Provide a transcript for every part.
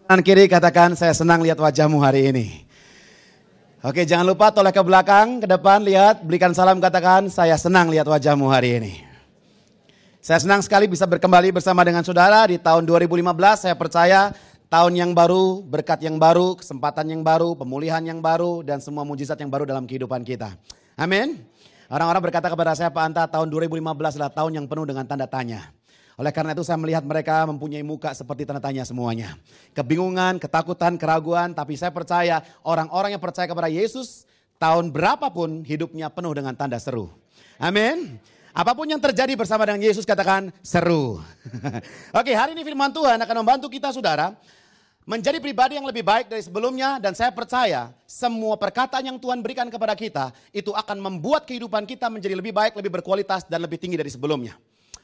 Kanan kiri katakan, saya senang lihat wajahmu hari ini. Oke, jangan lupa toleh ke belakang, ke depan, lihat, berikan salam, katakan, saya senang lihat wajahmu hari ini. Saya senang sekali bisa berkembali bersama dengan saudara di tahun 2015. Saya percaya tahun yang baru, berkat yang baru, kesempatan yang baru, pemulihan yang baru, dan semua mujizat yang baru dalam kehidupan kita. Amin. Orang-orang berkata kepada saya, Pak Anta, tahun 2015 adalah tahun yang penuh dengan tanda tanya. Oleh karena itu saya melihat mereka mempunyai muka seperti tanda tanya semuanya. Kebingungan, ketakutan, keraguan. Tapi saya percaya orang-orang yang percaya kepada Yesus, tahun berapapun hidupnya penuh dengan tanda seru. Amin. Apapun yang terjadi bersama dengan Yesus, katakan seru. Oke, hari ini firman Tuhan akan membantu kita saudara menjadi pribadi yang lebih baik dari sebelumnya. Dan saya percaya semua perkataan yang Tuhan berikan kepada kita itu akan membuat kehidupan kita menjadi lebih baik, lebih berkualitas dan lebih tinggi dari sebelumnya.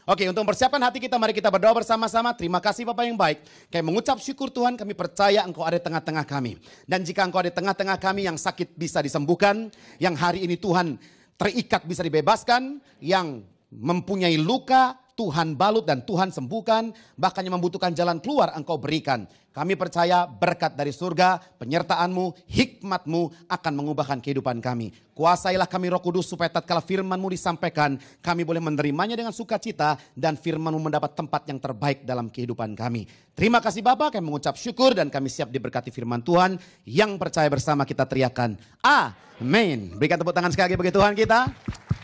Oke, untuk mempersiapkan hati kita, mari kita berdoa bersama-sama. Terima kasih Bapa yang baik. Kami mengucap syukur Tuhan, kami percaya Engkau ada di tengah-tengah kami. Dan jika Engkau ada di tengah-tengah kami, yang sakit bisa disembuhkan, yang hari ini Tuhan terikat bisa dibebaskan, yang mempunyai luka Tuhan balut dan Tuhan sembuhkan, bahkan yang membutuhkan jalan keluar Engkau berikan. Kami percaya berkat dari surga, penyertaan-Mu, hikmat-Mu akan mengubahkan kehidupan kami. Kuasailah kami Roh Kudus supaya tatkala firman-Mu disampaikan, kami boleh menerimanya dengan sukacita dan firman-Mu mendapat tempat yang terbaik dalam kehidupan kami. Terima kasih Bapa, kami mengucap syukur dan kami siap diberkati firman Tuhan. Yang percaya bersama kita teriakan, amin. Berikan tepuk tangan sekali lagi bagi Tuhan kita.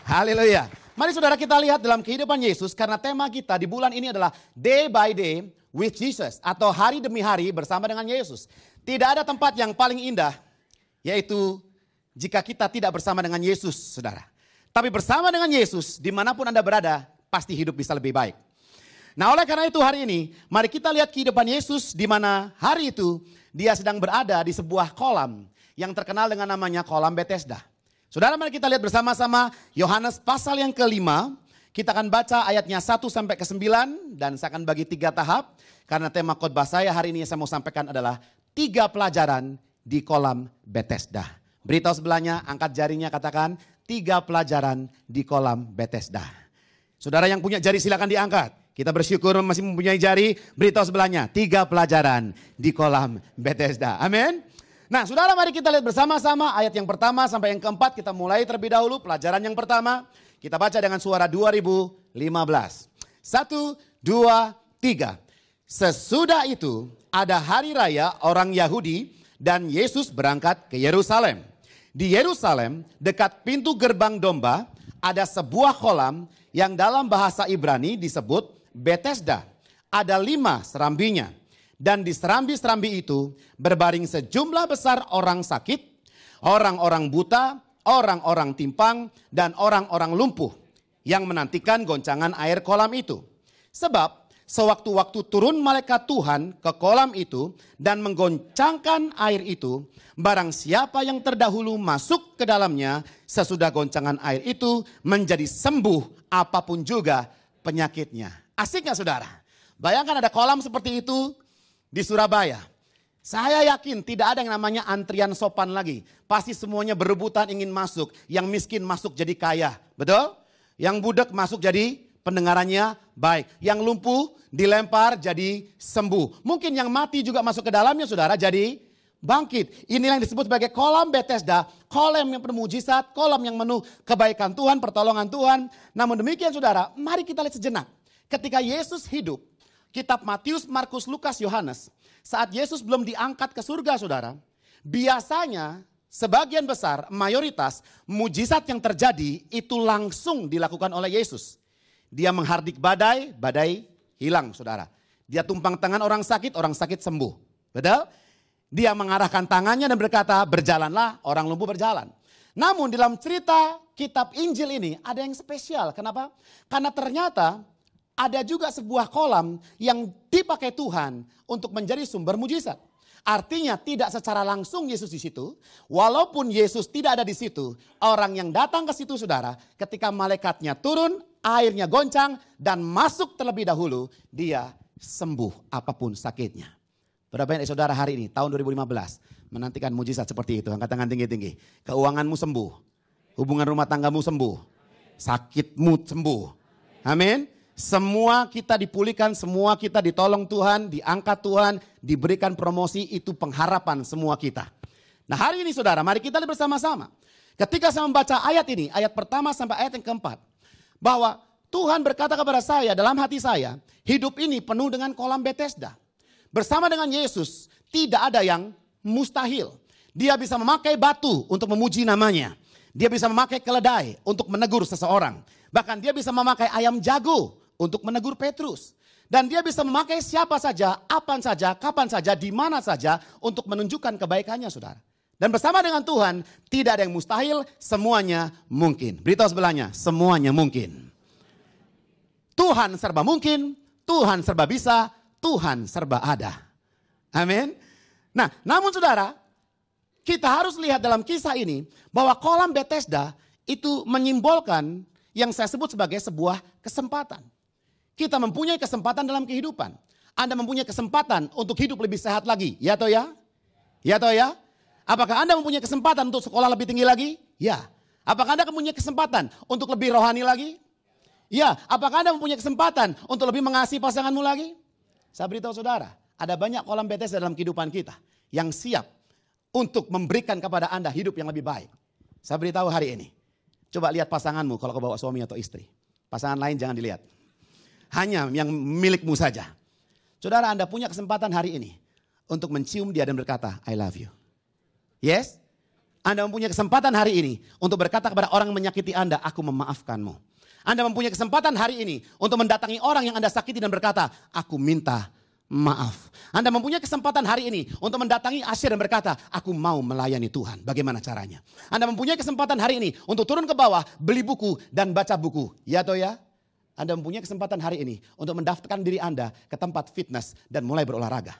Haleluya. Mari saudara kita lihat dalam kehidupan Yesus, karena tema kita di bulan ini adalah Day by Day with Jesus, atau hari demi hari bersama dengan Yesus. Tidak ada tempat yang paling indah, yaitu jika kita tidak bersama dengan Yesus, saudara. Tapi bersama dengan Yesus, dimanapun Anda berada, pasti hidup bisa lebih baik. Nah, oleh karena itu hari ini, mari kita lihat kehidupan Yesus, di mana hari itu dia sedang berada di sebuah kolam yang terkenal dengan namanya kolam Bethesda. Saudara, mari kita lihat bersama-sama Yohanes pasal yang ke-5. Kita akan baca ayatnya 1 sampai ke 9 dan saya akan bagi 3 tahap. Karena tema khotbah saya hari ini yang saya mau sampaikan adalah 3 pelajaran di kolam Bethesda. Beritahu sebelahnya, angkat jarinya, katakan 3 pelajaran di kolam Bethesda. Saudara yang punya jari silakan diangkat. Kita bersyukur masih mempunyai jari. Beritahu sebelahnya, 3 pelajaran di kolam Bethesda. Amin. Nah, saudara, mari kita lihat bersama-sama ayat yang pertama sampai yang keempat. Kita mulai terlebih dahulu pelajaran yang pertama. Kita baca dengan suara 2015. 1, 2, 3. Sesudah itu ada hari raya orang Yahudi dan Yesus berangkat ke Yerusalem. Di Yerusalem dekat pintu gerbang domba ada sebuah kolam yang dalam bahasa Ibrani disebut Bethesda. Ada 5 serambinya. Dan di serambi-serambi itu berbaring sejumlah besar orang sakit, orang-orang buta, orang-orang timpang, dan orang-orang lumpuh yang menantikan goncangan air kolam itu. Sebab sewaktu-waktu turun malaikat Tuhan ke kolam itu dan menggoncangkan air itu, barang siapa yang terdahulu masuk ke dalamnya sesudah goncangan air itu menjadi sembuh apapun juga penyakitnya. Asik gak saudara? Bayangkan ada kolam seperti itu di Surabaya. Saya yakin tidak ada yang namanya antrian sopan lagi. Pasti semuanya berebutan ingin masuk. Yang miskin masuk jadi kaya. Betul? Yang budak masuk jadi pendengarannya baik. Yang lumpuh dilempar jadi sembuh. Mungkin yang mati juga masuk ke dalamnya saudara jadi bangkit. Inilah yang disebut sebagai kolam Bethesda. Kolam yang penuh mujizat. Kolam yang penuh kebaikan Tuhan, pertolongan Tuhan. Namun demikian saudara, mari kita lihat sejenak. Ketika Yesus hidup, kitab Matius, Markus, Lukas, Yohanes, saat Yesus belum diangkat ke surga saudara, biasanya sebagian besar, mayoritas mujizat yang terjadi itu langsung dilakukan oleh Yesus. Dia menghardik badai, badai hilang saudara. Dia tumpang tangan orang sakit sembuh. Betul? Dia mengarahkan tangannya dan berkata, berjalanlah, orang lumpuh berjalan. Namun dalam cerita kitab Injil ini ada yang spesial. Kenapa? Karena ternyata ada juga sebuah kolam yang dipakai Tuhan untuk menjadi sumber mujizat. Artinya tidak secara langsung Yesus di situ. Walaupun Yesus tidak ada di situ, orang yang datang ke situ saudara, ketika malaikatnya turun, airnya goncang dan masuk terlebih dahulu, dia sembuh apapun sakitnya. Berapa banyak saudara hari ini, tahun 2015, menantikan mujizat seperti itu. Angkat tangan tinggi-tinggi. Keuanganmu sembuh. Hubungan rumah tanggamu sembuh. Sakitmu sembuh. Amin. Semua kita dipulihkan, semua kita ditolong Tuhan, diangkat Tuhan, diberikan promosi, itu pengharapan semua kita. Nah hari ini saudara, mari kita lihat bersama-sama. Ketika saya membaca ayat ini, ayat pertama sampai ayat yang keempat. Bahwa Tuhan berkata kepada saya dalam hati saya, hidup ini penuh dengan kolam Bethesda. Bersama dengan Yesus, tidak ada yang mustahil. Dia bisa memakai batu untuk memuji namanya. Dia bisa memakai keledai untuk menegur seseorang. Bahkan dia bisa memakai ayam jago untuk menegur Petrus. Dan dia bisa memakai siapa saja, kapan saja, di mana saja untuk menunjukkan kebaikannya saudara. Dan bersama dengan Tuhan tidak ada yang mustahil, semuanya mungkin. Beritahu sebelahnya, semuanya mungkin. Tuhan serba mungkin, Tuhan serba bisa, Tuhan serba ada. Amin. Nah namun saudara, kita harus lihat dalam kisah ini bahwa kolam Bethesda itu menyimbolkan yang saya sebut sebagai sebuah kesempatan. Kita mempunyai kesempatan dalam kehidupan. Anda mempunyai kesempatan untuk hidup lebih sehat lagi. Ya atau ya? Ya atau ya? Apakah Anda mempunyai kesempatan untuk sekolah lebih tinggi lagi? Ya. Apakah Anda mempunyai kesempatan untuk lebih rohani lagi? Ya. Apakah Anda mempunyai kesempatan untuk lebih mengasihi pasanganmu lagi? Saya beritahu saudara, ada banyak kolam Bethesda dalam kehidupan kita yang siap untuk memberikan kepada Anda hidup yang lebih baik. Saya beritahu hari ini, coba lihat pasanganmu kalau kau bawa suami atau istri. Pasangan lain jangan dilihat. Hanya yang milikmu saja. Saudara, Anda punya kesempatan hari ini untuk mencium dia dan berkata, I love you. Yes? Anda mempunyai kesempatan hari ini untuk berkata kepada orang yang menyakiti Anda, aku memaafkanmu. Anda mempunyai kesempatan hari ini untuk mendatangi orang yang Anda sakiti dan berkata, aku minta maaf. Anda mempunyai kesempatan hari ini untuk mendatangi Asyir dan berkata, aku mau melayani Tuhan. Bagaimana caranya? Anda mempunyai kesempatan hari ini untuk turun ke bawah, beli buku dan baca buku. Ya atau ya? Anda mempunyai kesempatan hari ini untuk mendaftarkan diri Anda ke tempat fitness dan mulai berolahraga.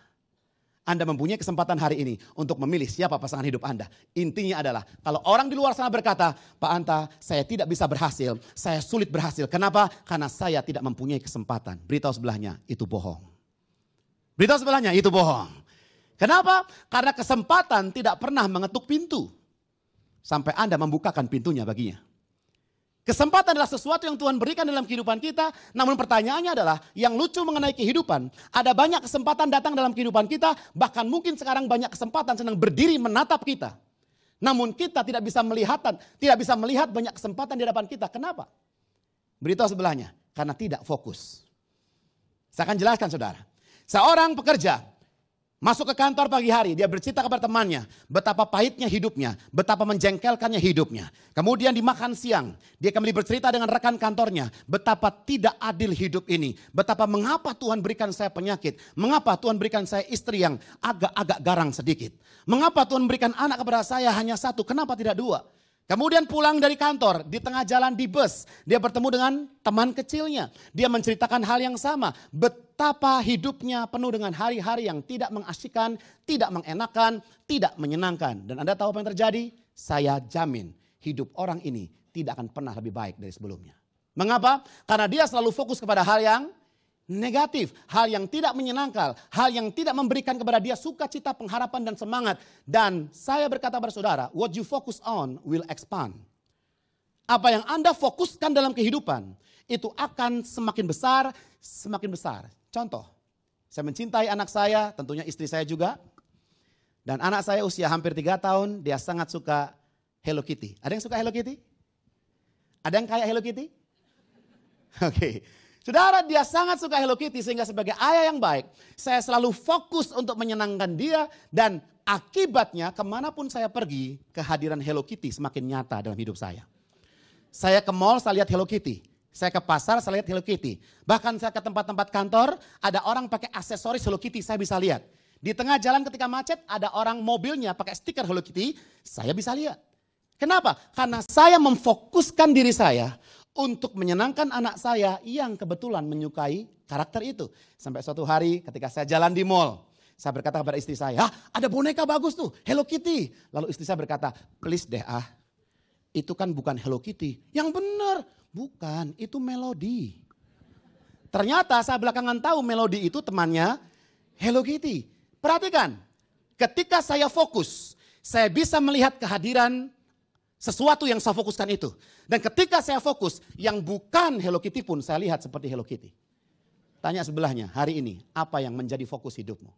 Anda mempunyai kesempatan hari ini untuk memilih siapa pasangan hidup Anda. Intinya adalah kalau orang di luar sana berkata, Pak Anta, saya tidak bisa berhasil, saya sulit berhasil. Kenapa? Karena saya tidak mempunyai kesempatan. Beritahu sebelahnya, itu bohong. Beritahu sebelahnya, itu bohong. Kenapa? Karena kesempatan tidak pernah mengetuk pintu. Sampai Anda membukakan pintunya baginya. Kesempatan adalah sesuatu yang Tuhan berikan dalam kehidupan kita. Namun pertanyaannya adalah, yang lucu mengenai kehidupan, ada banyak kesempatan datang dalam kehidupan kita. Bahkan mungkin sekarang banyak kesempatan sedang berdiri menatap kita. Namun kita tidak bisa melihat banyak kesempatan di hadapan kita. Kenapa? Beritahu sebelahnya, karena tidak fokus. Saya akan jelaskan saudara. Seorang pekerja masuk ke kantor pagi hari, dia bercerita kepada temannya betapa pahitnya hidupnya, betapa menjengkelkannya hidupnya. Kemudian di makan siang, dia kembali bercerita dengan rekan kantornya betapa tidak adil hidup ini, betapa mengapa Tuhan berikan saya penyakit, mengapa Tuhan berikan saya istri yang agak-agak garang sedikit, mengapa Tuhan berikan anak kepada saya hanya satu, kenapa tidak dua. Kemudian pulang dari kantor, di tengah jalan di bus, dia bertemu dengan teman kecilnya. Dia menceritakan hal yang sama. Betapa hidupnya penuh dengan hari-hari yang tidak mengasyikkan, tidak mengenakan, tidak menyenangkan. Dan Anda tahu apa yang terjadi? Saya jamin hidup orang ini tidak akan pernah lebih baik dari sebelumnya. Mengapa? Karena dia selalu fokus kepada hal yang negatif, hal yang tidak menyenangkan, hal yang tidak memberikan kepada dia sukacita, pengharapan dan semangat. Dan saya berkata kepada saudara, what you focus on will expand. Apa yang Anda fokuskan dalam kehidupan, itu akan semakin besar, semakin besar. Contoh, saya mencintai anak saya, tentunya istri saya juga. Dan anak saya usia hampir 3 tahun, dia sangat suka Hello Kitty. Ada yang suka Hello Kitty? Ada yang kayak Hello Kitty? Oke. Saudara, dia sangat suka Hello Kitty sehingga sebagai ayah yang baik, saya selalu fokus untuk menyenangkan dia dan akibatnya kemanapun saya pergi, kehadiran Hello Kitty semakin nyata dalam hidup saya. Saya ke mall, saya lihat Hello Kitty. Saya ke pasar, saya lihat Hello Kitty. Bahkan saya ke tempat-tempat kantor, ada orang pakai aksesoris Hello Kitty, saya bisa lihat. Di tengah jalan ketika macet, ada orang mobilnya pakai stiker Hello Kitty, saya bisa lihat. Kenapa? Karena saya memfokuskan diri saya untuk menyenangkan anak saya yang kebetulan menyukai karakter itu. Sampai suatu hari ketika saya jalan di mall, saya berkata kepada istri saya, ada boneka bagus tuh, Hello Kitty. Lalu istri saya berkata, please deh itu kan bukan Hello Kitty. Yang benar, bukan, itu Melody. Ternyata saya belakangan tahu Melody itu temannya Hello Kitty. Perhatikan, ketika saya fokus, saya bisa melihat kehadiran Sesuatu yang saya fokuskan itu. Dan ketika saya fokus, yang bukan Hello Kitty pun saya lihat seperti Hello Kitty. Tanya sebelahnya, hari ini apa yang menjadi fokus hidupmu?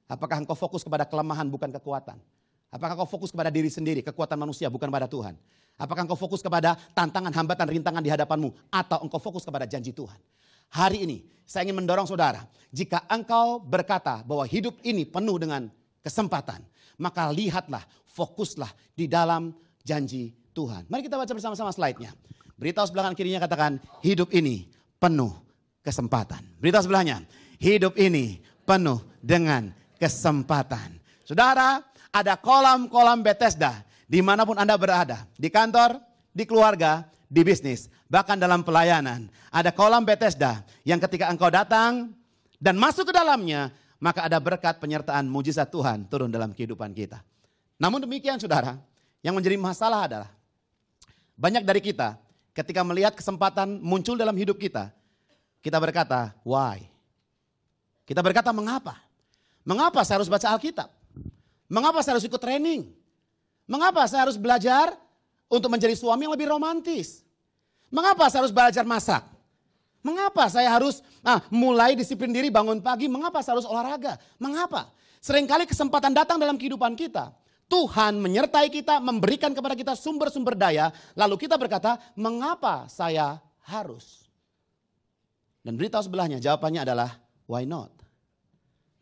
Apakah engkau fokus kepada kelemahan bukan kekuatan? Apakah engkau fokus kepada diri sendiri, kekuatan manusia bukan pada Tuhan? Apakah engkau fokus kepada tantangan, hambatan, rintangan di hadapanmu? Atau engkau fokus kepada janji Tuhan? Hari ini saya ingin mendorong saudara, jika engkau berkata bahwa hidup ini penuh dengan kesempatan, maka lihatlah, fokuslah di dalam janji Tuhan. Mari kita baca bersama-sama slide-nya. Beritahu sebelah kirinya katakan, hidup ini penuh kesempatan. Beritahu sebelahnya, hidup ini penuh dengan kesempatan. Saudara, ada kolam-kolam Bethesda dimanapun Anda berada. Di kantor, di keluarga, di bisnis, bahkan dalam pelayanan. Ada kolam Bethesda yang ketika engkau datang dan masuk ke dalamnya, maka ada berkat penyertaan mujizat Tuhan turun dalam kehidupan kita. Namun demikian saudara, yang menjadi masalah adalah banyak dari kita ketika melihat kesempatan muncul dalam hidup kita, kita berkata, why? Kita berkata, mengapa? Mengapa saya harus baca Alkitab? Mengapa saya harus ikut training? Mengapa saya harus belajar untuk menjadi suami yang lebih romantis? Mengapa saya harus belajar masak? Mengapa saya harus mulai disiplin diri bangun pagi? Mengapa saya harus olahraga? Mengapa? Seringkali kesempatan datang dalam kehidupan kita. Tuhan menyertai kita, memberikan kepada kita sumber-sumber daya. Lalu kita berkata, mengapa saya harus? Dan beritahu sebelahnya, jawabannya adalah, why not?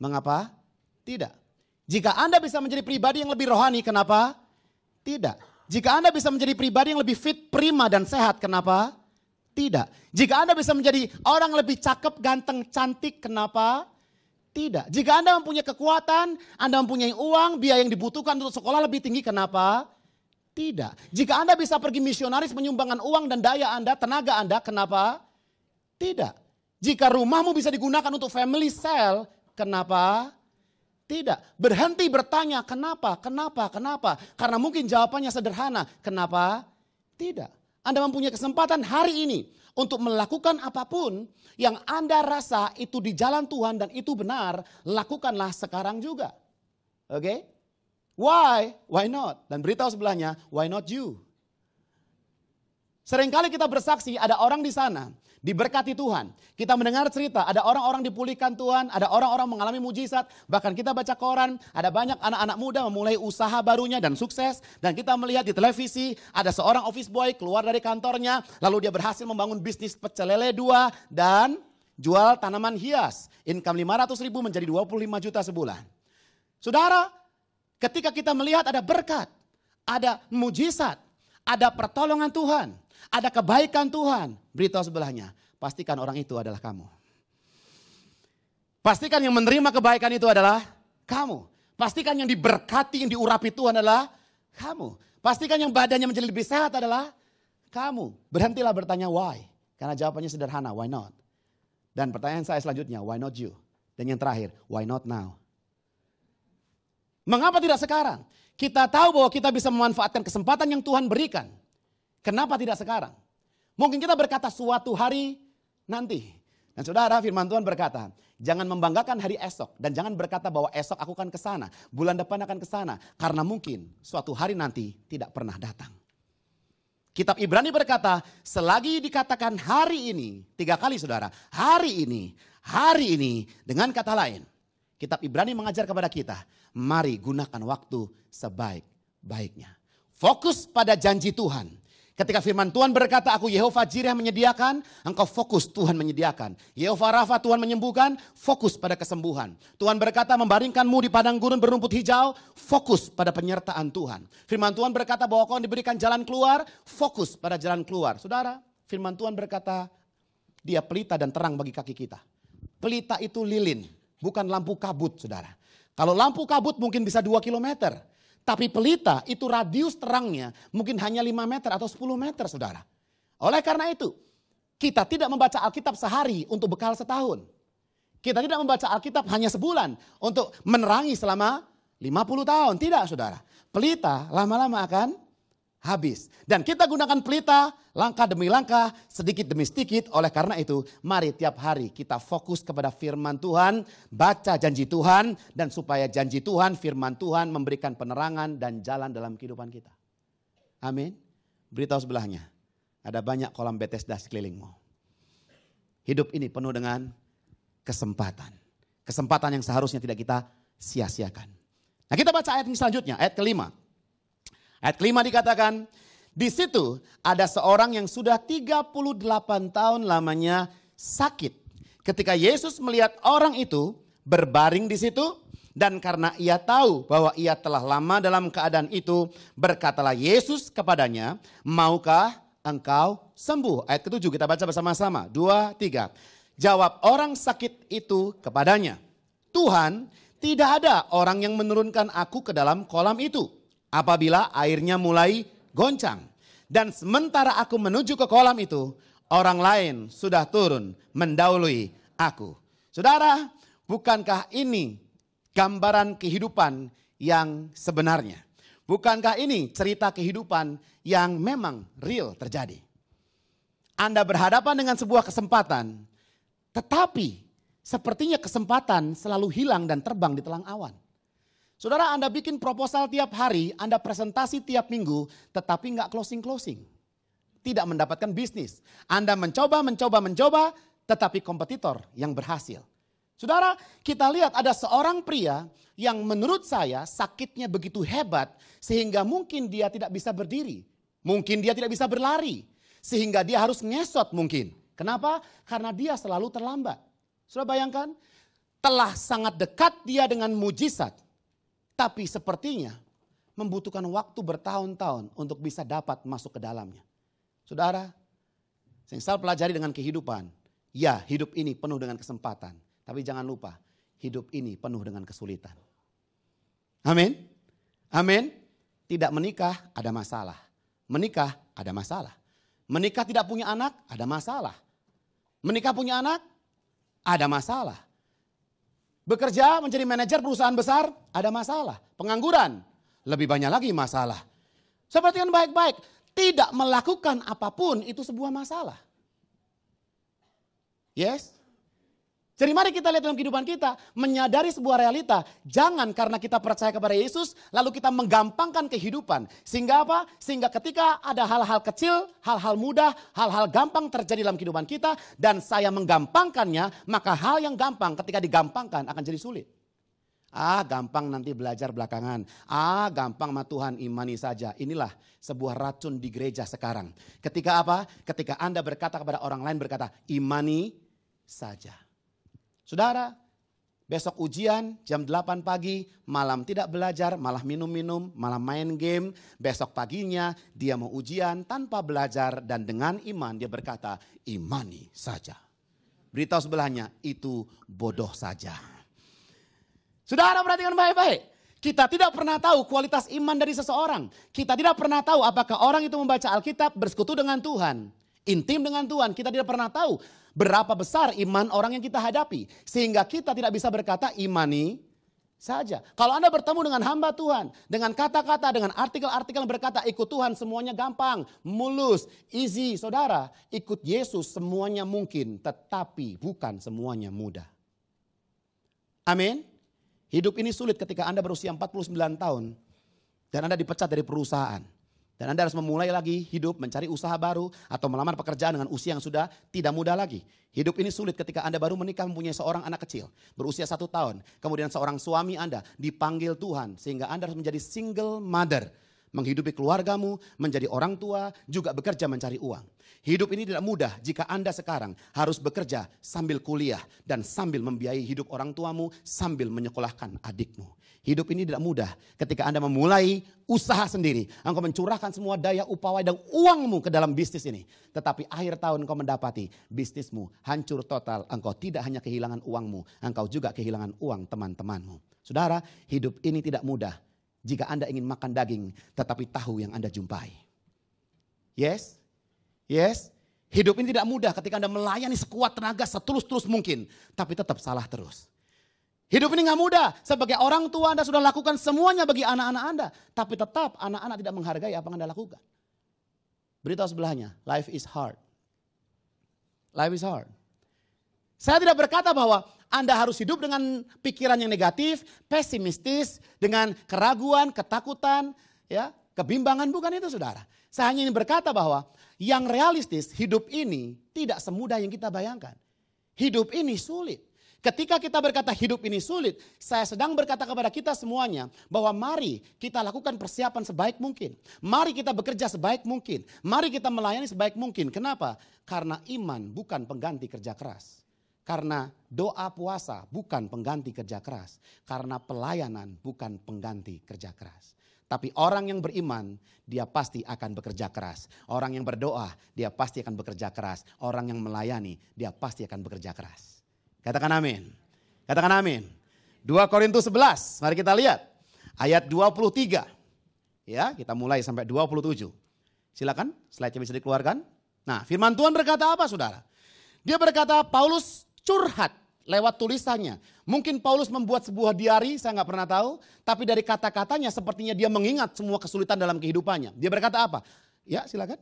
Mengapa? Tidak. Jika Anda bisa menjadi pribadi yang lebih rohani, kenapa? Tidak. Jika Anda bisa menjadi pribadi yang lebih fit, prima dan sehat, kenapa? Tidak. Jika Anda bisa menjadi orang lebih cakep, ganteng, cantik, kenapa? Tidak. Jika Anda mempunyai kekuatan, Anda mempunyai uang, biaya yang dibutuhkan untuk sekolah lebih tinggi, kenapa? Tidak. Jika Anda bisa pergi misionaris menyumbangkan uang dan daya Anda, tenaga Anda, kenapa? Tidak. Jika rumahmu bisa digunakan untuk family cell, kenapa? Tidak. Berhenti bertanya, kenapa? Kenapa? Kenapa? Karena mungkin jawabannya sederhana. Kenapa? Tidak. Anda mempunyai kesempatan hari ini untuk melakukan apapun yang Anda rasa itu di jalan Tuhan dan itu benar, lakukanlah sekarang juga. Oke? Why? Why not? Dan beritahu sebelahnya, why not you? Seringkali kita bersaksi ada orang di sana diberkati Tuhan. Kita mendengar cerita ada orang-orang dipulihkan Tuhan, ada orang-orang mengalami mujizat. Bahkan kita baca koran, ada banyak anak-anak muda memulai usaha barunya dan sukses. Dan kita melihat di televisi ada seorang office boy keluar dari kantornya. Lalu dia berhasil membangun bisnis pecel lele 2 dan jual tanaman hias. Income 500 ribu menjadi 25 juta sebulan. Saudara, ketika kita melihat ada berkat, ada mujizat, ada pertolongan Tuhan, ada kebaikan Tuhan, beritahu sebelahnya, pastikan orang itu adalah kamu. Pastikan yang menerima kebaikan itu adalah kamu. Pastikan yang diberkati, yang diurapi Tuhan adalah kamu. Pastikan yang badannya menjadi lebih sehat adalah kamu. Berhentilah bertanya why, karena jawabannya sederhana, why not? Dan pertanyaan saya selanjutnya, why not you? Dan yang terakhir, why not now? Mengapa tidak sekarang? Kita tahu bahwa kita bisa memanfaatkan kesempatan yang Tuhan berikan. Kenapa tidak sekarang? Mungkin kita berkata suatu hari nanti. Dan saudara, firman Tuhan berkata, jangan membanggakan hari esok. Dan jangan berkata bahwa esok aku akan ke sana, bulan depan akan ke sana. Karena mungkin suatu hari nanti tidak pernah datang. Kitab Ibrani berkata, selagi dikatakan hari ini, 3 kali saudara, hari ini, dengan kata lain. Kitab Ibrani mengajar kepada kita, mari gunakan waktu sebaik-baiknya. Fokus pada janji Tuhan. Ketika firman Tuhan berkata, aku Yehova Jireh menyediakan, engkau fokus Tuhan menyediakan. Yehova Rafa Tuhan menyembuhkan, fokus pada kesembuhan. Tuhan berkata membaringkanmu di padang gurun berumput hijau, fokus pada penyertaan Tuhan. Firman Tuhan berkata bahwa kau diberikan jalan keluar, fokus pada jalan keluar. Saudara, firman Tuhan berkata, dia pelita dan terang bagi kaki kita. Pelita itu lilin, bukan lampu kabut saudara. Kalau lampu kabut mungkin bisa 2 kilometer. Tapi pelita itu radius terangnya mungkin hanya 5 meter atau 10 meter saudara. Oleh karena itu kita tidak membaca Alkitab sehari untuk bekal setahun. Kita tidak membaca Alkitab hanya sebulan untuk menerangi selama 50 tahun. Tidak saudara. Pelita lama-lama akan habis. Dan kita gunakan pelita langkah demi langkah, sedikit demi sedikit. Oleh karena itu, mari tiap hari kita fokus kepada firman Tuhan, baca janji Tuhan, dan supaya janji Tuhan, firman Tuhan memberikan penerangan dan jalan dalam kehidupan kita. Amin. Beritahu sebelahnya, ada banyak kolam Bethesda sekelilingmu. Hidup ini penuh dengan kesempatan. Kesempatan yang seharusnya tidak kita sia-siakan. Nah, kita baca ayat ini selanjutnya, ayat kelima. Ayat kelima dikatakan, di situ ada seorang yang sudah 38 tahun lamanya sakit. Ketika Yesus melihat orang itu berbaring di situ, dan karena ia tahu bahwa ia telah lama dalam keadaan itu, berkatalah Yesus kepadanya, maukah engkau sembuh? Ayat ketujuh kita baca bersama-sama. 2, 3. Jawab orang sakit itu kepadanya, Tuhan, tidak ada orang yang menurunkan aku ke dalam kolam itu apabila airnya mulai goncang. Dan sementara aku menuju ke kolam itu, orang lain sudah turun mendahului aku. Saudara, bukankah ini gambaran kehidupan yang sebenarnya? Bukankah ini cerita kehidupan yang memang real terjadi? Anda berhadapan dengan sebuah kesempatan, tetapi sepertinya kesempatan selalu hilang dan terbang di telang awan. Saudara, Anda bikin proposal tiap hari, Anda presentasi tiap minggu, tetapi nggak closing-closing. Tidak mendapatkan bisnis. Anda mencoba, tetapi kompetitor yang berhasil. Saudara, kita lihat ada seorang pria yang menurut saya sakitnya begitu hebat sehingga mungkin dia tidak bisa berdiri. Mungkin dia tidak bisa berlari. Sehingga dia harus ngesot mungkin. Kenapa? Karena dia selalu terlambat. Saudara bayangkan, telah sangat dekat dia dengan mujizat. Tapi sepertinya membutuhkan waktu bertahun-tahun untuk bisa dapat masuk ke dalamnya. Saudara, yang saya pelajari dengan kehidupan, ya hidup ini penuh dengan kesempatan. Tapi jangan lupa, hidup ini penuh dengan kesulitan. Amin. Amin. Tidak menikah ada masalah. Menikah ada masalah. Menikah tidak punya anak ada masalah. Menikah punya anak ada masalah. Bekerja menjadi manajer perusahaan besar ada masalah. Pengangguran lebih banyak lagi masalah. Seperti yang baik-baik, tidak melakukan apapun itu sebuah masalah. Yes? Jadi mari kita lihat dalam kehidupan kita, menyadari sebuah realita. Jangan karena kita percaya kepada Yesus, lalu kita menggampangkan kehidupan. Sehingga apa? Sehingga ketika ada hal-hal kecil, hal-hal mudah, hal-hal gampang terjadi dalam kehidupan kita, dan saya menggampangkannya, maka hal yang gampang ketika digampangkan akan jadi sulit. Gampang nanti belajar belakangan. Gampang sama Tuhan, imani saja. Inilah sebuah racun di gereja sekarang. Ketika apa? Ketika Anda berkata kepada orang lain berkata, imani saja. Saudara, besok ujian jam 8 pagi, malam tidak belajar, malah minum-minum, malah main game. Besok paginya dia mau ujian tanpa belajar dan dengan iman dia berkata, imani saja. Beritahu sebelahnya, itu bodoh saja. Saudara, perhatikan baik-baik. Kita tidak pernah tahu kualitas iman dari seseorang. Kita tidak pernah tahu apakah orang itu membaca Alkitab, bersekutu dengan Tuhan, intim dengan Tuhan. Kita tidak pernah tahu berapa besar iman orang yang kita hadapi. Sehingga kita tidak bisa berkata imani saja. Kalau Anda bertemu dengan hamba Tuhan, dengan kata-kata, dengan artikel-artikel yang berkata ikut Tuhan semuanya gampang, mulus, easy. Saudara, ikut Yesus semuanya mungkin, tetapi bukan semuanya mudah. Amin. Hidup ini sulit ketika Anda berusia 49 tahun dan Anda dipecat dari perusahaan. Dan Anda harus memulai lagi hidup, mencari usaha baru, atau melamar pekerjaan dengan usia yang sudah tidak muda lagi. Hidup ini sulit ketika Anda baru menikah mempunyai seorang anak kecil, berusia 1 tahun. Kemudian seorang suami Anda dipanggil Tuhan, sehingga Anda harus menjadi single mother. Menghidupi keluargamu, menjadi orang tua, juga bekerja mencari uang. Hidup ini tidak mudah jika Anda sekarang harus bekerja sambil kuliah dan sambil membiayai hidup orang tuamu, sambil menyekolahkan adikmu. Hidup ini tidak mudah ketika Anda memulai usaha sendiri. Engkau mencurahkan semua daya upawai dan uangmu ke dalam bisnis ini. Tetapi akhir tahun engkau mendapati bisnismu hancur total. Engkau tidak hanya kehilangan uangmu, engkau juga kehilangan uang teman-temanmu. Saudara, hidup ini tidak mudah jika Anda ingin makan daging tetapi tahu yang Anda jumpai. Yes? Yes? Hidup ini tidak mudah ketika Anda melayani sekuat tenaga setulus-tulus mungkin, tapi tetap salah terus. Hidup ini gak mudah. Sebagai orang tua Anda sudah lakukan semuanya bagi anak-anak Anda. Tapi tetap anak-anak tidak menghargai apa yang Anda lakukan. Beritahu sebelahnya, life is hard. Life is hard. Saya tidak berkata bahwa Anda harus hidup dengan pikiran yang negatif, pesimistis, dengan keraguan, ketakutan. Ya, kebimbangan, bukan itu saudara. Saya hanya ingin berkata bahwa yang realistis, hidup ini tidak semudah yang kita bayangkan. Hidup ini sulit. Ketika kita berkata hidup ini sulit, saya sedang berkata kepada kita semuanya bahwa mari kita lakukan persiapan sebaik mungkin. Mari kita bekerja sebaik mungkin. Mari kita melayani sebaik mungkin. Kenapa? Karena iman bukan pengganti kerja keras. Karena doa puasa bukan pengganti kerja keras. Karena pelayanan bukan pengganti kerja keras. Tapi orang yang beriman, dia pasti akan bekerja keras. Orang yang berdoa, dia pasti akan bekerja keras. Orang yang melayani, dia pasti akan bekerja keras. Katakan amin. Katakan amin. 2 Korintus 11, mari kita lihat. Ayat 23. Ya, kita mulai sampai 27. Silakan, slide-nya bisa dikeluarkan. Nah, firman Tuhan berkata apa saudara? Dia berkata Paulus curhat lewat tulisannya. Mungkin Paulus membuat sebuah diari, saya nggak pernah tahu. Tapi dari kata-katanya sepertinya dia mengingat semua kesulitan dalam kehidupannya. Dia berkata apa? Ya, silakan.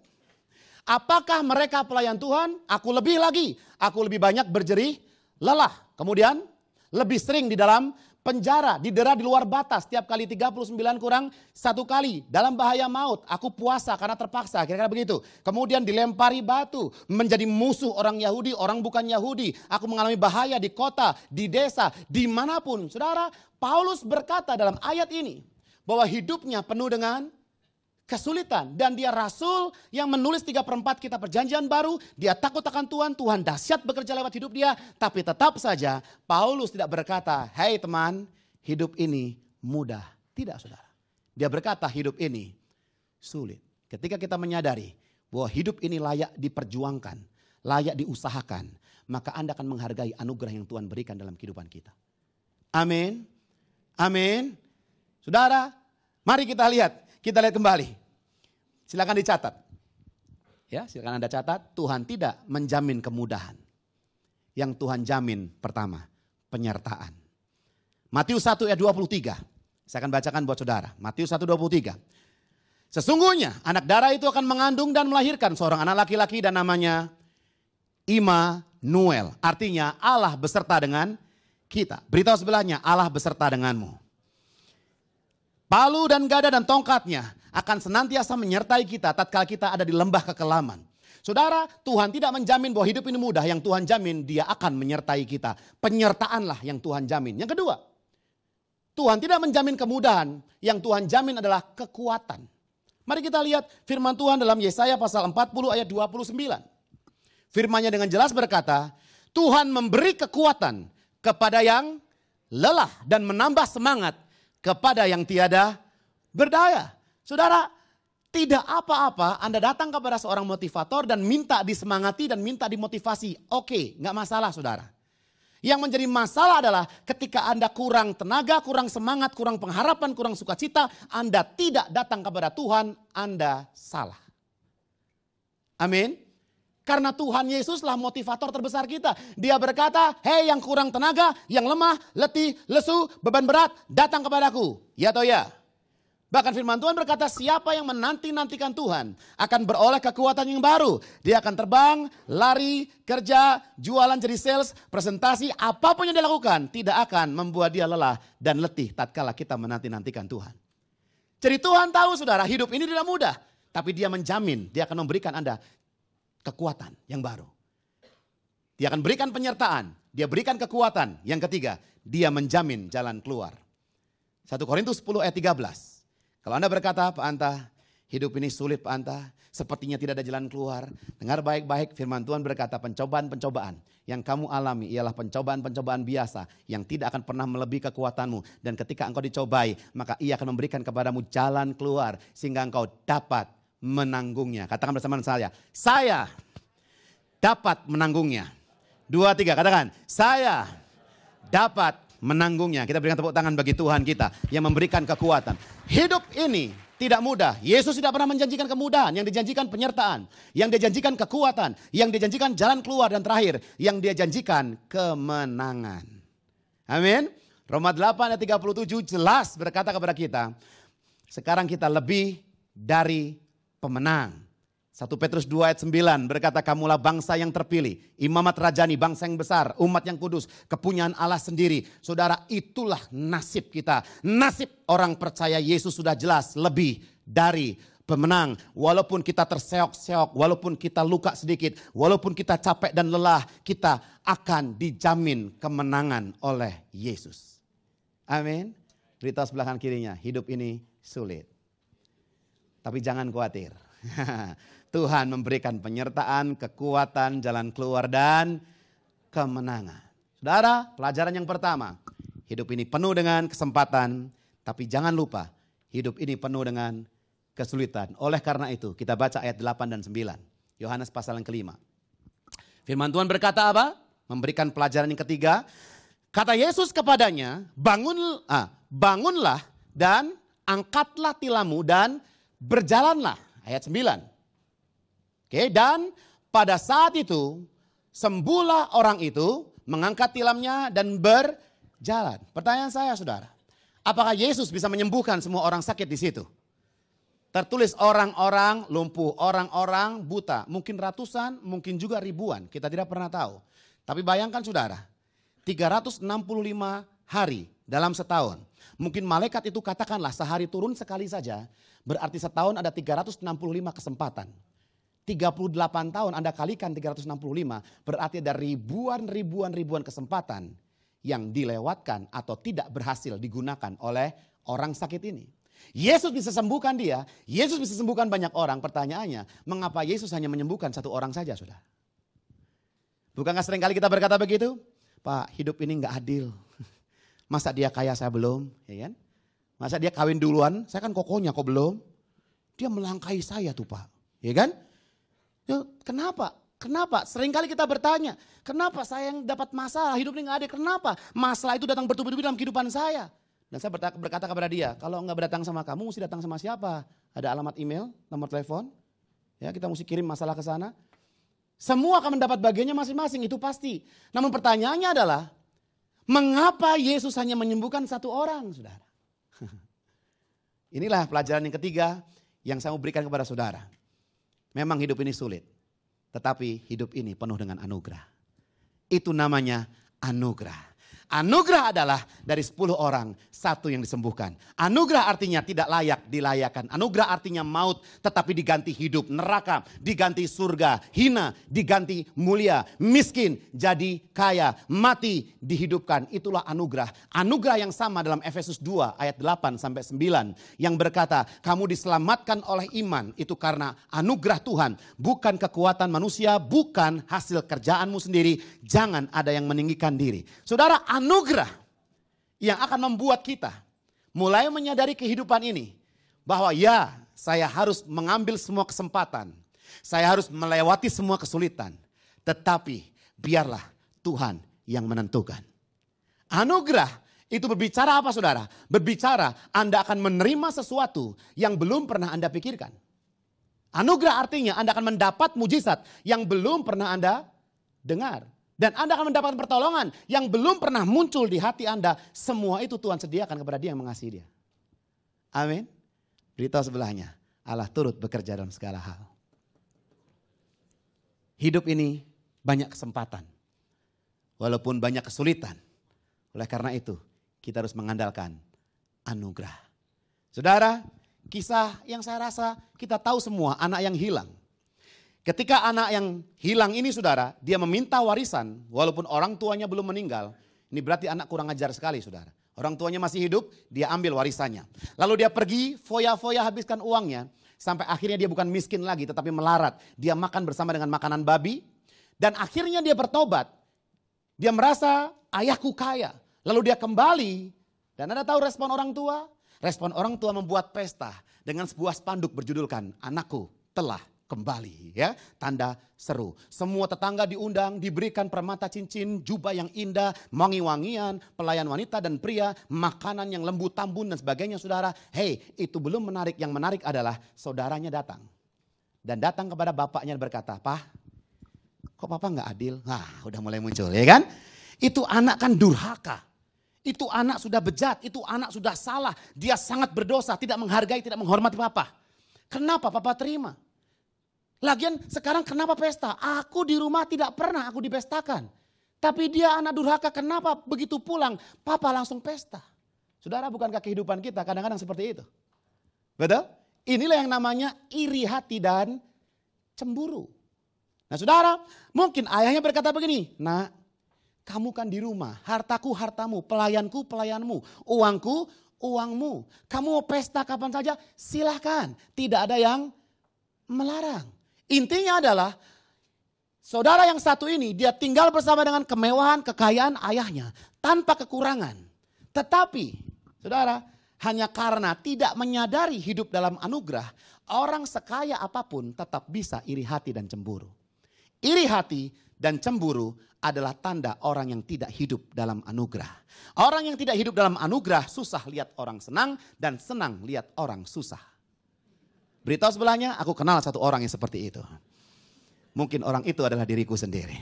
Apakah mereka pelayan Tuhan? Aku lebih lagi. Aku lebih banyak berjerih lelah. Kemudian lebih sering di dalam penjara, didera di luar batas. Setiap kali 39 kurang 1 kali. Dalam bahaya maut. Aku puasa karena terpaksa. Kira-kira begitu. Kemudian dilempari batu. Menjadi musuh orang Yahudi, orang bukan Yahudi. Aku mengalami bahaya di kota, di desa, dimanapun. Saudara, Paulus berkata dalam ayat ini bahwa hidupnya penuh dengan kesulitan. Dan dia rasul yang menulis 3/4 kitab perjanjian baru. Dia takut akan Tuhan. Tuhan dahsyat bekerja lewat hidup dia. Tapi tetap saja Paulus tidak berkata, "Hei teman, hidup ini mudah." Tidak saudara. Dia berkata hidup ini sulit. Ketika kita menyadari bahwa hidup ini layak diperjuangkan, layak diusahakan, maka Anda akan menghargai anugerah yang Tuhan berikan dalam kehidupan kita. Amin. Amin. Saudara, mari kita lihat. Kita lihat kembali. Silakan dicatat. Ya, silakan Anda catat. Tuhan tidak menjamin kemudahan. Yang Tuhan jamin pertama, penyertaan. Matius 1 ayat 23. Saya akan bacakan buat saudara. Matius 1:23. Sesungguhnya anak darah itu akan mengandung dan melahirkan seorang anak laki-laki dan namanya Immanuel. Artinya Allah beserta dengan kita. Beritahu sebelahnya, Allah beserta denganmu. Palu dan gada dan tongkatnya akan senantiasa menyertai kita tatkala kita ada di lembah kekelaman. Saudara, Tuhan tidak menjamin bahwa hidup ini mudah. Yang Tuhan jamin dia akan menyertai kita. Penyertaanlah yang Tuhan jamin. Yang kedua, Tuhan tidak menjamin kemudahan. Yang Tuhan jamin adalah kekuatan. Mari kita lihat firman Tuhan dalam Yesaya pasal 40 ayat 29. Firman-Nya dengan jelas berkata, Tuhan memberi kekuatan kepada yang lelah dan menambah semangat kepada yang tiada berdaya. Saudara, tidak apa-apa Anda datang kepada seorang motivator dan minta disemangati dan minta dimotivasi. Oke, nggak masalah saudara. Yang menjadi masalah adalah ketika Anda kurang tenaga, kurang semangat, kurang pengharapan, kurang sukacita, Anda tidak datang kepada Tuhan, Anda salah. Amin. Karena Tuhan Yesuslah motivator terbesar kita. Dia berkata, hei yang kurang tenaga, yang lemah, letih, lesu, beban berat, datang kepadaku. Ya atau ya? Bahkan firman Tuhan berkata, siapa yang menanti-nantikan Tuhan akan beroleh kekuatan yang baru. Dia akan terbang, lari, kerja, jualan jadi sales, presentasi, apapun yang dia lakukan tidak akan membuat dia lelah dan letih tatkala kita menanti-nantikan Tuhan. Jadi Tuhan tahu saudara, hidup ini tidak mudah. Tapi dia menjamin, dia akan memberikan Anda kekuatan yang baru. Dia akan berikan penyertaan. Dia berikan kekuatan. Yang ketiga, dia menjamin jalan keluar. 1 Korintus 10 ayat 13. Kalau Anda berkata, Pak Anta, hidup ini sulit Pak Anta. Sepertinya tidak ada jalan keluar. Dengar baik-baik firman Tuhan berkata, pencobaan-pencobaan yang kamu alami ialah pencobaan-pencobaan biasa. Yang tidak akan pernah melebihi kekuatanmu. Dan ketika engkau dicobai, maka ia akan memberikan kepadamu jalan keluar. Sehingga engkau dapat menanggungnya. Katakan bersama saya dapat menanggungnya. 2, 3, katakan, saya dapat menanggungnya. Kita berikan tepuk tangan bagi Tuhan kita yang memberikan kekuatan. Hidup ini tidak mudah. Yesus tidak pernah menjanjikan kemudahan. Yang dijanjikan penyertaan. Yang dijanjikan kekuatan. Yang dijanjikan jalan keluar. Dan terakhir, yang dia janjikan kemenangan. Amin. Roma 8 ayat 37 jelas berkata kepada kita, sekarang kita lebih dari pemenang. 1 Petrus 2 ayat 9 berkata, kamulah bangsa yang terpilih, imamat rajani, bangsa yang besar, umat yang kudus, kepunyaan Allah sendiri. Saudara, itulah nasib kita. Nasib orang percaya Yesus sudah jelas lebih dari pemenang. Walaupun kita terseok-seok, walaupun kita luka sedikit, walaupun kita capek dan lelah, kita akan dijamin kemenangan oleh Yesus. Amin. Beritahu sebelah kanan kirinya, hidup ini sulit. Tapi jangan khawatir. Tuhan memberikan penyertaan, kekuatan, jalan keluar dan kemenangan. Saudara, pelajaran yang pertama, hidup ini penuh dengan kesempatan, tapi jangan lupa, hidup ini penuh dengan kesulitan. Oleh karena itu, kita baca ayat 8 dan 9. Yohanes pasal yang kelima. Firman Tuhan berkata apa? Memberikan pelajaran yang ketiga. Kata Yesus kepadanya, bangunlah dan angkatlah tilammu dan berjalanlah. Ayat 9. Oke, dan pada saat itu, sembuhlah orang itu, mengangkat tilamnya dan berjalan. Pertanyaan saya, saudara, apakah Yesus bisa menyembuhkan semua orang sakit di situ? Tertulis orang-orang lumpuh, orang-orang buta, mungkin ratusan, mungkin juga ribuan, kita tidak pernah tahu. Tapi bayangkan saudara, 365 hari dalam setahun. Mungkin malaikat itu katakanlah sehari turun sekali saja, berarti setahun ada 365 kesempatan. 38 tahun Anda kalikan 365, berarti ada ribuan kesempatan yang dilewatkan atau tidak berhasil digunakan oleh orang sakit ini. Yesus bisa sembuhkan dia, Yesus bisa sembuhkan banyak orang. Pertanyaannya, mengapa Yesus hanya menyembuhkan satu orang saja, saudara? Bukankah seringkali kita berkata begitu? Pak, hidup ini gak adil. Masa dia kaya saya belum? Ya kan? Masa dia kawin duluan, saya kan kokohnya kok belum? Dia melangkahi saya tuh Pak. Ya kan? Kenapa? Kenapa? Seringkali kita bertanya, kenapa saya yang dapat masalah, hidup ini gak adil, kenapa? Masalah itu datang bertubi-tubi dalam kehidupan saya. Dan saya berkata kepada dia, kalau enggak berdatang sama kamu, mesti datang sama siapa? Ada alamat email, nomor telepon, ya kita mesti kirim masalah ke sana. Semua akan mendapat bagiannya masing-masing, itu pasti. Namun pertanyaannya adalah, mengapa Yesus hanya menyembuhkan satu orang, saudara? Inilah pelajaran yang ketiga yang saya mau berikan kepada saudara. Memang hidup ini sulit, tetapi hidup ini penuh dengan anugerah. Itu namanya anugerah. Anugerah adalah dari 10 orang, satu yang disembuhkan. Anugerah artinya tidak layak dilayakan. Anugerah artinya maut tetapi diganti hidup, neraka diganti surga, hina diganti mulia, miskin jadi kaya, mati dihidupkan. Itulah anugerah. Anugerah yang sama dalam Efesus 2 ayat 8 sampai 9 yang berkata, kamu diselamatkan oleh iman itu karena anugerah Tuhan, bukan kekuatan manusia, bukan hasil kerjaanmu sendiri. Jangan ada yang meninggikan diri. Saudara, anugerah yang akan membuat kita mulai menyadari kehidupan ini. Bahwa ya, saya harus mengambil semua kesempatan. Saya harus melewati semua kesulitan. Tetapi biarlah Tuhan yang menentukan. Anugerah itu berbicara apa saudara? Berbicara Anda akan menerima sesuatu yang belum pernah Anda pikirkan. Anugerah artinya Anda akan mendapat mujizat yang belum pernah Anda dengar. Dan Anda akan mendapatkan pertolongan yang belum pernah muncul di hati Anda. Semua itu Tuhan sediakan kepada dia yang mengasihi dia. Amin. Beritahu sebelahnya, Allah turut bekerja dalam segala hal. Hidup ini banyak kesempatan. Walaupun banyak kesulitan. Oleh karena itu, kita harus mengandalkan anugerah. Saudara, kisah yang saya rasa kita tahu semua, anak yang hilang. Ketika anak yang hilang ini saudara, dia meminta warisan walaupun orang tuanya belum meninggal. Ini berarti anak kurang ajar sekali saudara. Orang tuanya masih hidup, dia ambil warisannya. Lalu dia pergi foya-foya habiskan uangnya. Sampai akhirnya dia bukan miskin lagi tetapi melarat. Dia makan bersama dengan makanan babi. Dan akhirnya dia bertobat. Dia merasa ayahku kaya. Lalu dia kembali. Dan Anda tahu respon orang tua? Respon orang tua membuat pesta dengan sebuah spanduk berjudulkan anakku telah kembali, ya, tanda seru. Semua tetangga diundang, diberikan permata cincin, jubah yang indah, wangi-wangian, pelayan wanita dan pria, makanan yang lembut tambun dan sebagainya saudara. Hei, itu belum menarik, yang menarik adalah saudaranya datang. Dan datang kepada bapaknya berkata, Pak, kok papa gak adil? Nah, udah mulai muncul, ya kan? Itu anak kan durhaka. Itu anak sudah bejat, itu anak sudah salah. Dia sangat berdosa, tidak menghargai, tidak menghormati papa. Kenapa papa terima? Lagian sekarang kenapa pesta? Aku di rumah tidak pernah aku dipestakan. Tapi dia anak durhaka, kenapa begitu pulang papa langsung pesta? Saudara, bukankah kehidupan kita kadang-kadang seperti itu? Betul? Inilah yang namanya iri hati dan cemburu. Nah saudara, mungkin ayahnya berkata begini, nak, kamu kan di rumah, hartaku hartamu, pelayanku pelayanmu, uangku uangmu. Kamu mau pesta kapan saja, silahkan. Tidak ada yang melarang. Intinya adalah, saudara yang satu ini, dia tinggal bersama dengan kemewahan, kekayaan ayahnya, tanpa kekurangan. Tetapi, saudara, hanya karena tidak menyadari hidup dalam anugerah, orang sekaya apapun tetap bisa iri hati dan cemburu. Iri hati dan cemburu adalah tanda orang yang tidak hidup dalam anugerah. Orang yang tidak hidup dalam anugerah susah lihat orang senang dan senang lihat orang susah. Beritahu sebelahnya, aku kenal satu orang yang seperti itu. Mungkin orang itu adalah diriku sendiri.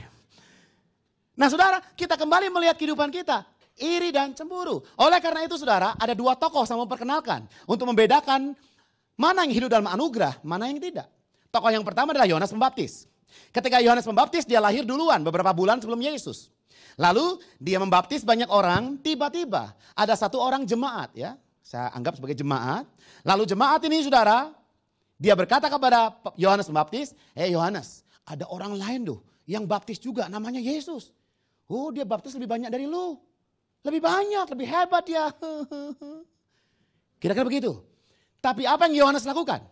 Nah saudara, kita kembali melihat kehidupan kita. Iri dan cemburu. Oleh karena itu saudara, ada dua tokoh saya memperkenalkan. Untuk membedakan mana yang hidup dalam anugerah, mana yang tidak. Tokoh yang pertama adalah Yohanes Pembaptis. Ketika Yohanes Pembaptis, dia lahir duluan beberapa bulan sebelum Yesus. Lalu dia membaptis banyak orang, tiba-tiba ada satu orang jemaat ya. Saya anggap sebagai jemaat. Lalu jemaat ini saudara, dia berkata kepada Yohanes Pembaptis, Yohanes, ada orang lain tuh yang baptis juga namanya Yesus. Oh, dia baptis lebih banyak dari lu. Lebih banyak, lebih hebat dia. Kira-kira begitu. Tapi apa yang Yohanes lakukan?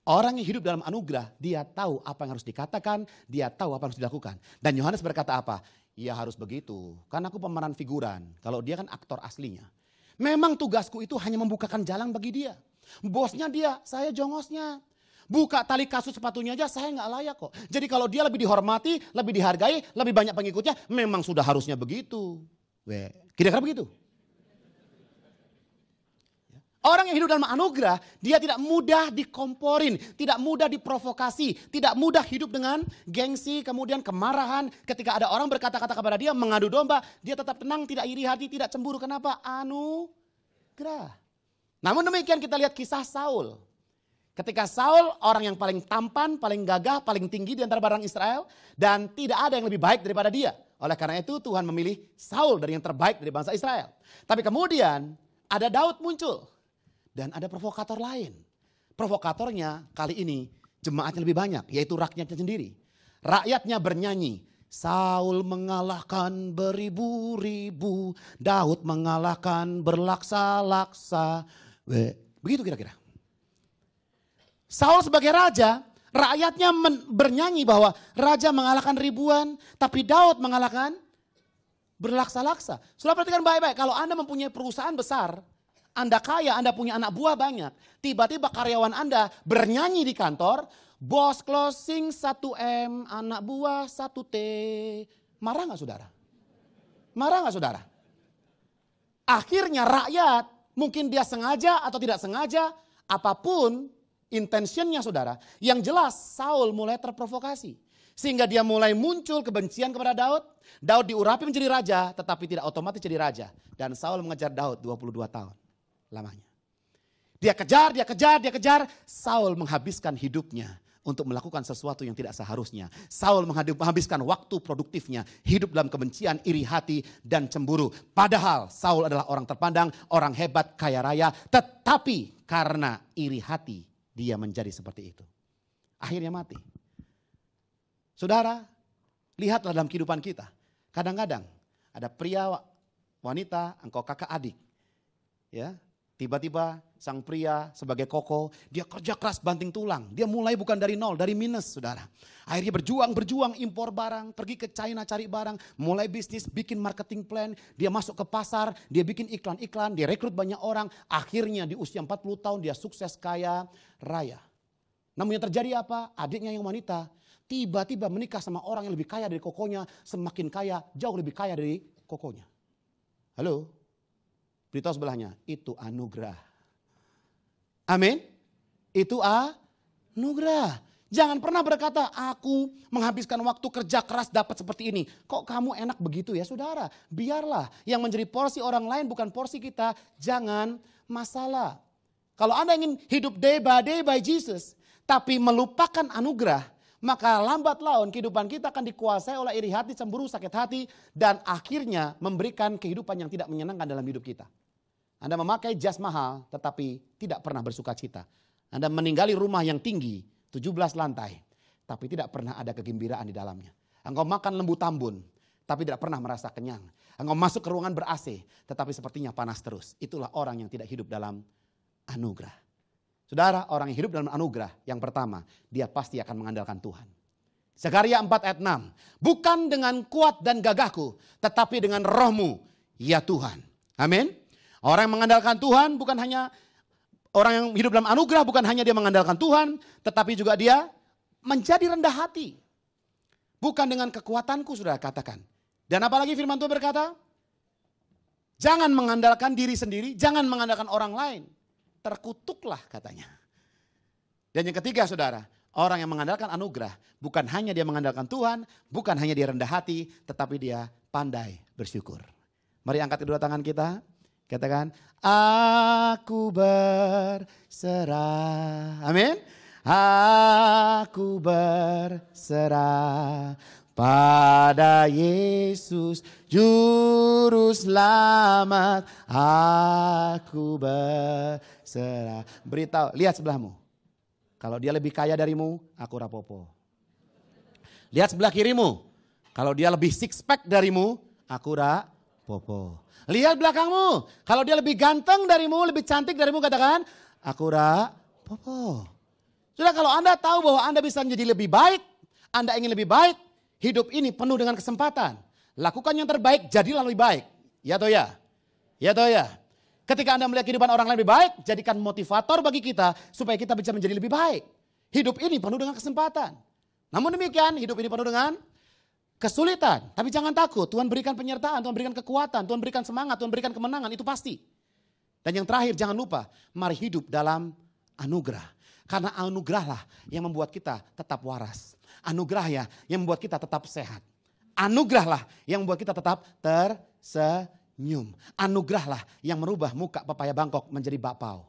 Orang yang hidup dalam anugerah, dia tahu apa yang harus dikatakan, dia tahu apa yang harus dilakukan. Dan Yohanes berkata apa? Ya harus begitu, karena aku pemeran figuran. Kalau dia kan aktor aslinya. Memang tugasku itu hanya membukakan jalan bagi dia. Bosnya dia, saya jongosnya. Buka tali kasut sepatunya aja, saya nggak layak kok. Jadi kalau dia lebih dihormati, lebih dihargai, lebih banyak pengikutnya, memang sudah harusnya begitu. Kira-kira begitu. Orang yang hidup dalam anugerah, dia tidak mudah dikomporin, tidak mudah diprovokasi, tidak mudah hidup dengan gengsi, kemudian kemarahan. Ketika ada orang berkata-kata kepada dia, mengadu domba, dia tetap tenang, tidak iri hati, tidak cemburu. Kenapa? Anugerah. Namun demikian kita lihat kisah Saul. Ketika Saul orang yang paling tampan, paling gagah, paling tinggi di antara barang Israel. Dan tidak ada yang lebih baik daripada dia. Oleh karena itu Tuhan memilih Saul dari yang terbaik dari bangsa Israel. Tapi kemudian ada Daud muncul. Dan ada provokator lain. Provokatornya kali ini jemaatnya lebih banyak, yaitu rakyatnya sendiri. Rakyatnya bernyanyi, Saul mengalahkan beribu-ribu, Daud mengalahkan berlaksa-laksa. Begitu kira-kira. Saul sebagai raja, rakyatnya bernyanyi bahwa raja mengalahkan ribuan, tapi Daud mengalahkan berlaksa-laksa. Sudah perhatikan baik-baik, kalau Anda mempunyai perusahaan besar, Anda kaya, Anda punya anak buah banyak. Tiba-tiba karyawan Anda bernyanyi di kantor. Bos closing 1M, anak buah 1T. Marah gak saudara? Marah gak saudara? Akhirnya rakyat, mungkin dia sengaja atau tidak sengaja, apapun intentionnya saudara. Yang jelas Saul mulai terprovokasi. Sehingga dia mulai muncul kebencian kepada Daud. Daud diurapi menjadi raja, tetapi tidak otomatis jadi raja. Dan Saul mengejar Daud 22 tahun. Lamanya. Dia kejar. Saul menghabiskan hidupnya untuk melakukan sesuatu yang tidak seharusnya. Saul menghabiskan waktu produktifnya hidup dalam kebencian, iri hati, dan cemburu. Padahal Saul adalah orang terpandang, orang hebat, kaya raya. Tetapi karena iri hati dia menjadi seperti itu. Akhirnya mati. Saudara, lihatlah dalam kehidupan kita. Kadang-kadang ada pria, wanita, engkau kakak adik. Ya. Tiba-tiba sang pria sebagai koko, dia kerja keras banting tulang. Dia mulai bukan dari nol, dari minus saudara. Akhirnya berjuang impor barang, pergi ke China cari barang, mulai bisnis, bikin marketing plan. Dia masuk ke pasar, dia bikin iklan-iklan, dia rekrut banyak orang. Akhirnya di usia 40 tahun dia sukses kaya raya. Namun yang terjadi apa? Adiknya yang wanita tiba-tiba menikah sama orang yang lebih kaya dari kokonya. Semakin kaya, jauh lebih kaya dari kokonya. Halo? Beritahu sebelahnya, itu anugerah. Amin. Itu anugerah. Jangan pernah berkata, aku menghabiskan waktu kerja keras dapat seperti ini. Kok kamu enak begitu ya saudara? Biarlah yang menjadi porsi orang lain bukan porsi kita. Jangan masalah. Kalau Anda ingin hidup day by Jesus, tapi melupakan anugerah, maka lambat laun kehidupan kita akan dikuasai oleh iri hati, cemburu, sakit hati, dan akhirnya memberikan kehidupan yang tidak menyenangkan dalam hidup kita. Anda memakai jas mahal tetapi tidak pernah bersuka cita. Anda meninggali rumah yang tinggi, 17 lantai, tapi tidak pernah ada kegembiraan di dalamnya. Engkau makan lembu tambun, tapi tidak pernah merasa kenyang. Engkau masuk ke ruangan ber-AC, tetapi sepertinya panas terus. Itulah orang yang tidak hidup dalam anugerah. Saudara, orang yang hidup dalam anugerah, yang pertama, dia pasti akan mengandalkan Tuhan. Zakaria 4 ayat 6. Bukan dengan kuat dan gagahku, tetapi dengan rohmu, ya Tuhan. Amin. Orang yang mengandalkan Tuhan bukan hanya, orang yang hidup dalam anugerah bukan hanya dia mengandalkan Tuhan, tetapi juga dia menjadi rendah hati. Bukan dengan kekuatanku, saudara katakan. Dan apalagi firman Tuhan berkata, jangan mengandalkan diri sendiri, jangan mengandalkan orang lain. Terkutuklah katanya. Dan yang ketiga saudara, orang yang mengandalkan anugerah, bukan hanya dia mengandalkan Tuhan, bukan hanya dia rendah hati, tetapi dia pandai bersyukur. Mari angkat kedua tangan kita, katakan, aku berserah. Amin. Aku berserah pada Yesus Juru Selamat. Aku berserah. Beritahu, lihat sebelahmu. Kalau dia lebih kaya darimu, aku rapopo. Lihat sebelah kirimu. Kalau dia lebih six pack darimu, aku rapopo. Lihat belakangmu. Kalau dia lebih ganteng darimu, lebih cantik darimu, katakan, aku rapopo. Sudah, kalau Anda tahu bahwa Anda bisa menjadi lebih baik, Anda ingin lebih baik, hidup ini penuh dengan kesempatan. Lakukan yang terbaik, jadilah lebih baik. Ya atau ya? Ya atau ya? Ketika Anda melihat kehidupan orang lain lebih baik, jadikan motivator bagi kita supaya kita bisa menjadi lebih baik. Hidup ini penuh dengan kesempatan. Namun demikian, hidup ini penuh dengan kesulitan. Tapi jangan takut, Tuhan berikan penyertaan, Tuhan berikan kekuatan, Tuhan berikan semangat, Tuhan berikan kemenangan, itu pasti. Dan yang terakhir, jangan lupa, mari hidup dalam anugerah. Karena anugerahlah yang membuat kita tetap waras. Anugerah ya yang membuat kita tetap sehat. Anugerahlah yang membuat kita tetap tersenyum. Anugerahlah yang merubah muka pepaya Bangkok menjadi bakpao.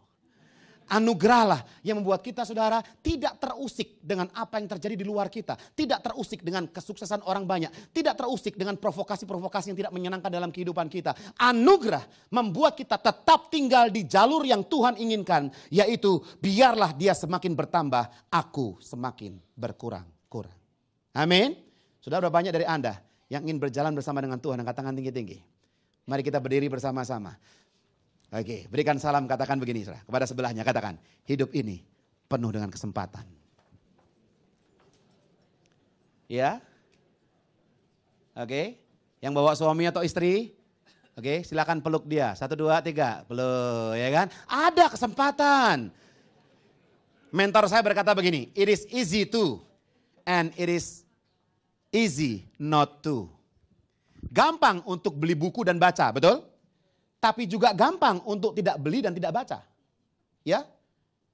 Anugerahlah yang membuat kita saudara tidak terusik dengan apa yang terjadi di luar kita. Tidak terusik dengan kesuksesan orang banyak. Tidak terusik dengan provokasi-provokasi yang tidak menyenangkan dalam kehidupan kita. Anugerah membuat kita tetap tinggal di jalur yang Tuhan inginkan. Yaitu biarlah dia semakin bertambah, aku semakin berkurang-kurang. Amin. Sudah banyak dari Anda yang ingin berjalan bersama dengan Tuhan. Angkat tangan tinggi-tinggi. Mari kita berdiri bersama-sama. Oke, berikan salam, katakan begini saudara, kepada sebelahnya, katakan, hidup ini penuh dengan kesempatan. Ya, oke, yang bawa suami atau istri, oke, silakan peluk dia, 1, 2, 3, peluk, ya kan? Ada kesempatan. Mentor saya berkata begini, it is easy to, and it is easy not to. Gampang untuk beli buku dan baca, betul? Tapi juga gampang untuk tidak beli dan tidak baca. Ya,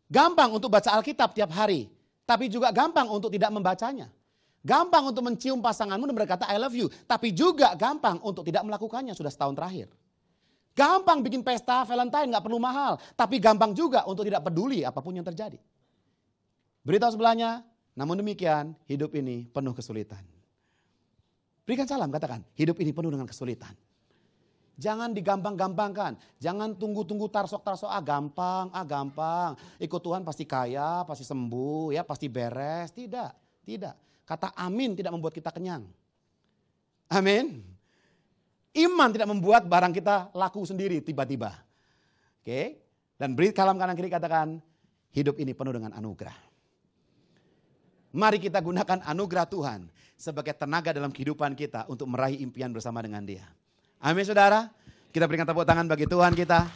gampang untuk baca Alkitab tiap hari. Tapi juga gampang untuk tidak membacanya. Gampang untuk mencium pasanganmu dan berkata I love you. Tapi juga gampang untuk tidak melakukannya sudah setahun terakhir. Gampang bikin pesta Valentine, gak perlu mahal. Tapi gampang juga untuk tidak peduli apapun yang terjadi. Beritahu sebelahnya, namun demikian hidup ini penuh kesulitan. Berikan salam, katakan, hidup ini penuh dengan kesulitan. Jangan digampang-gampangkan. Jangan tunggu-tunggu tarsok-tarsok. Gampang. Ikut Tuhan pasti kaya, pasti sembuh, ya pasti beres. Tidak. Kata amin tidak membuat kita kenyang. Amin. Iman tidak membuat barang kita laku sendiri tiba-tiba. Oke. Dan beri kalam kanan kiri, katakan, hidup ini penuh dengan anugerah. Mari kita gunakan anugerah Tuhan sebagai tenaga dalam kehidupan kita untuk meraih impian bersama dengan Dia. Amin saudara, kita berikan tepuk tangan bagi Tuhan kita.